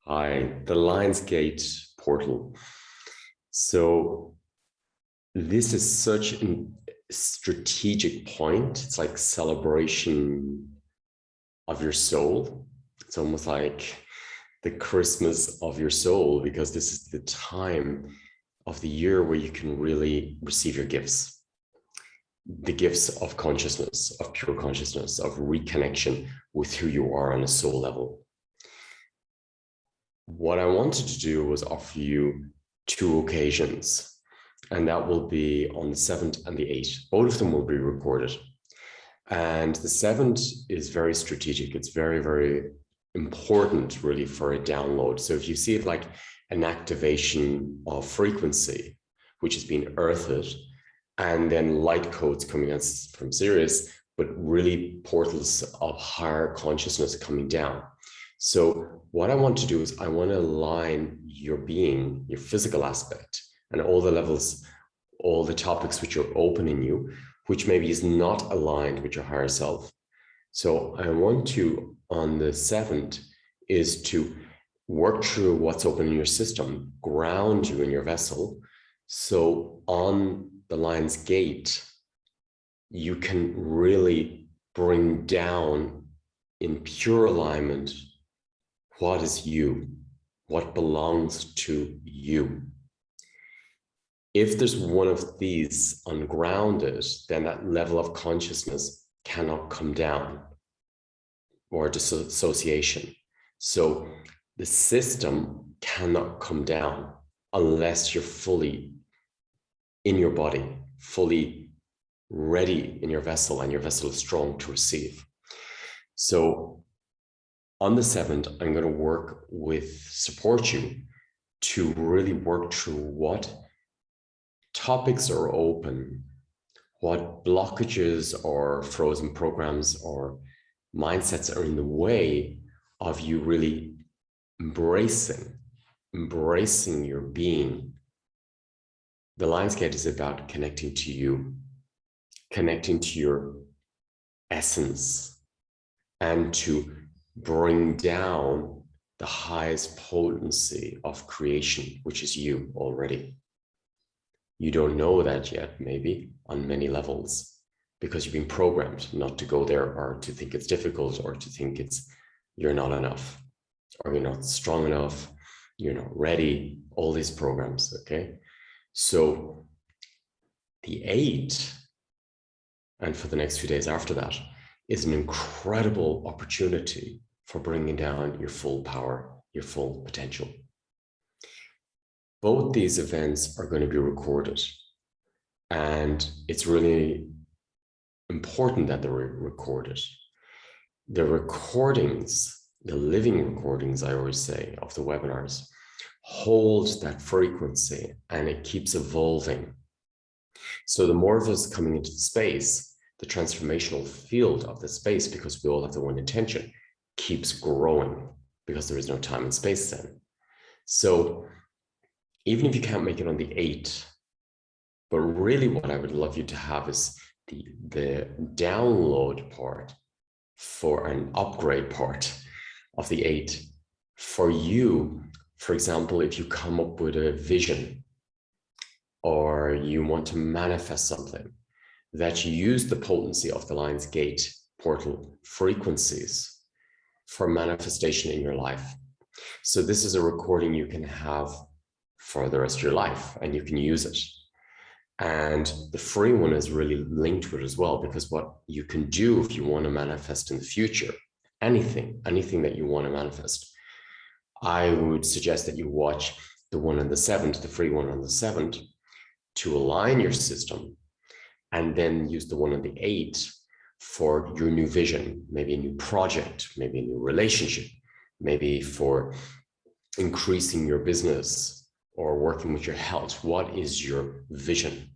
Hi, the Lionsgate portal. So this is such a strategic point. It's like celebration of your soul. It's almost like the Christmas of your soul, because this is the time of the year where you can really receive your gifts. The gifts of consciousness, of pure consciousness, of reconnection with who you are on a soul level. What I wanted to do was offer you two occasions, and that will be on the 7th and the 8th. Both of them will be recorded. And the 7th is very strategic. It's very, very important, really, for a download. So if you see it like an activation of frequency, which has been earthed, and then light codes coming out from Sirius, but really portals of higher consciousness coming down. So what I want to do is I want to align your being, your physical aspect, and all the levels, all the topics which are open in you, which maybe is not aligned with your higher self. So I want to, on the 7th, is to work through what's open in your system, ground you in your vessel. So on the Lion's Gate, you can really bring down in pure alignment what is you, what belongs to you. If there's one of these ungrounded, then that level of consciousness cannot come down, or dissociation. So the system cannot come down unless you're fully in your body, fully ready in your vessel, and your vessel is strong to receive. So on the 7th, I'm going to support you to really work through what topics are open, what blockages or frozen programs or mindsets are in the way of you really embracing your being. The Lionsgate is about connecting to you, connecting to your essence, and to bring down the highest potency of creation, which is you already. You don't know that yet, maybe, on many levels, because you've been programmed not to go there, or to think it's difficult, or to think you're not enough, or you're not strong enough, you're not ready, all these programs, okay? So the 8th, and for the next few days after that, is an incredible opportunity for bringing down your full power, your full potential. Both these events are going to be recorded, and it's really important that they're recorded. The recordings, the living recordings, I always say, of the webinars, hold that frequency, and it keeps evolving. So the more of us coming into the space, the transformational field of the space, because we all have the one intention, keeps growing, because there is no time and space then. So even if you can't make it on the 8th, but really what I would love you to have is the download part for an upgrade part of the 8th. For you, for example, if you come up with a vision, or you want to manifest something, that you use the potency of the Lion's Gate portal frequencies for manifestation in your life. So this is a recording you can have for the rest of your life, and you can use it. And the free one is really linked to it as well, because what you can do if you want to manifest in the future, anything that you want to manifest, I would suggest that you watch the one on the 7th, the free one on the 7th, to align your system, and then use the one on the 8th for your new vision, maybe a new project, maybe a new relationship, maybe for increasing your business or working with your health. What is your vision?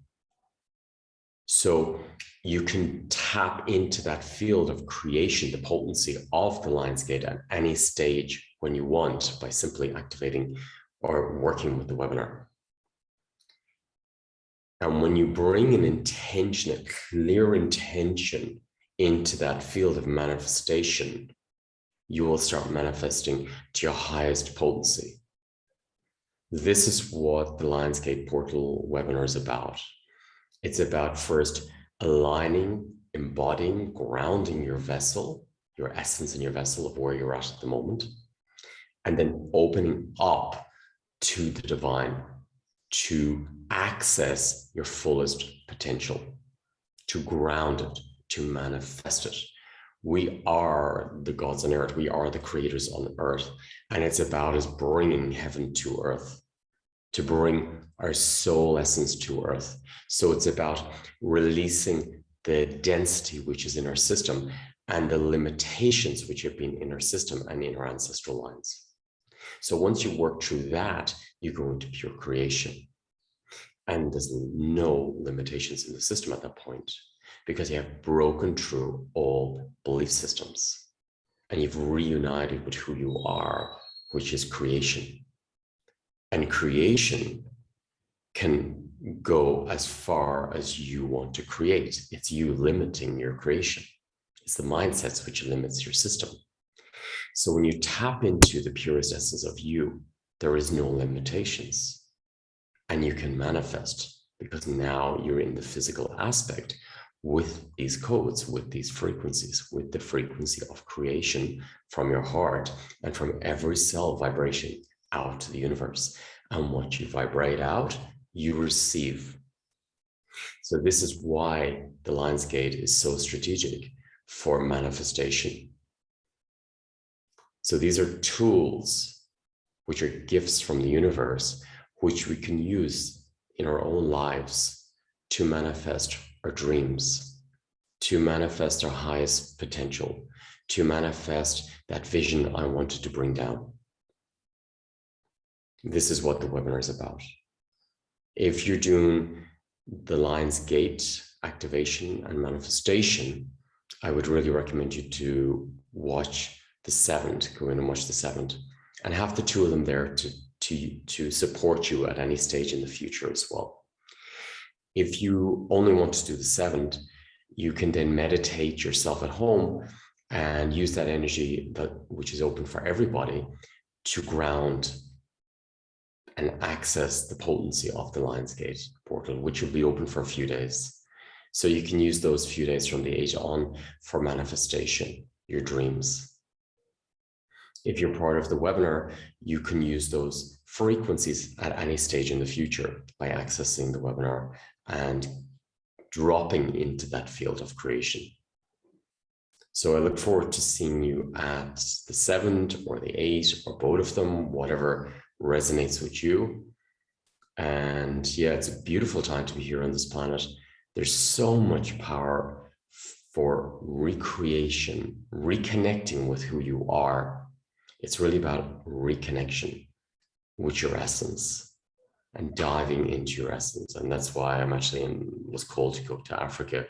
So you can tap into that field of creation, the potency of the Lionsgate at any stage when you want, by simply activating or working with the webinar. And when you bring an intention, a clear intention into that field of manifestation, you will start manifesting to your highest potency. This is what the Lionsgate Portal webinar is about. It's about first aligning, embodying, grounding your vessel, your essence in your vessel of where you're at the moment, and then opening up to the divine, to access your fullest potential, to ground it, to manifest it. We are the gods on earth. We are the creators on earth. And it's about us bringing heaven to earth, to bring our soul essence to earth. So it's about releasing the density which is in our system and the limitations which have been in our system and in our ancestral lines. So once you work through that, you go into pure creation. And there's no limitations in the system at that point, because you have broken through all belief systems and you've reunited with who you are, which is creation. And creation can go as far as you want to create. It's you limiting your creation. It's the mindsets which limits your system. So when you tap into the purest essence of you, there is no limitations. And you can manifest, because now you're in the physical aspect with these codes, with these frequencies, with the frequency of creation from your heart and from every cell vibration out to the universe. And what you vibrate out, you receive. So this is why the Lionsgate is so strategic for manifestation. So these are tools which are gifts from the universe, which we can use in our own lives to manifest our dreams, to manifest our highest potential, to manifest that vision I wanted to bring down. This is what the webinar is about. If you're doing the Lionsgate activation and manifestation, I would really recommend you to watch the 7th, go in and watch the 7th, and have the 2 of them there to support you at any stage in the future as well. If you only want to do the 7th, you can then meditate yourself at home and use that energy which is open for everybody to ground and access the potency of the Lionsgate portal, which will be open for a few days. So you can use those few days from the 8th on for manifestation, your dreams. If you're part of the webinar, you can use those frequencies at any stage in the future by accessing the webinar and dropping into that field of creation. So I look forward to seeing you at the 7th or the 8th or both of them, whatever resonates with you. And yeah, it's a beautiful time to be here on this planet. There's so much power for recreation, reconnecting with who you are. It's really about reconnection with your essence and diving into your essence. And that's why I'm actually was called to go to Africa,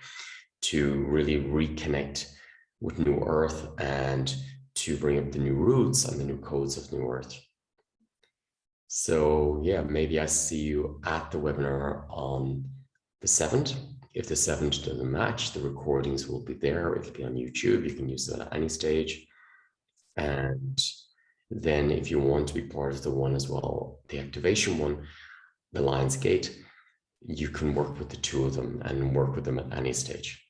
to really reconnect with New Earth and to bring up the new roots and the new codes of New Earth. So yeah, maybe I see you at the webinar on the 7th. If the 7th doesn't match, the recordings will be there. It'll be on YouTube. You can use that at any stage. And then if you want to be part of the one as well, the activation one, the Lionsgate, you can work with the 2 of them and work with them at any stage.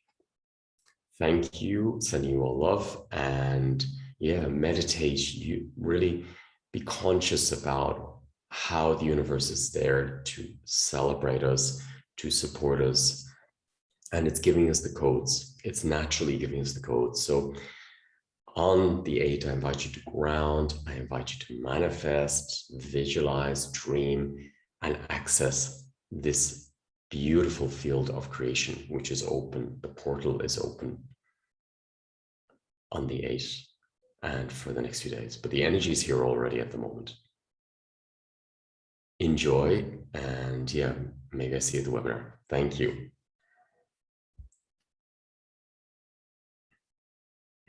Thank you, sending you all love, and yeah, meditate. You really be conscious about how the universe is there to celebrate us, to support us, and it's giving us the codes. It's naturally giving us the codes. So on the 8th, I invite you to ground, I invite you to manifest, visualize, dream, and access this beautiful field of creation, which is open. The portal is open on the 8th and for the next few days, but the energy is here already at the moment. Enjoy, and yeah, maybe I see you at the webinar. Thank you.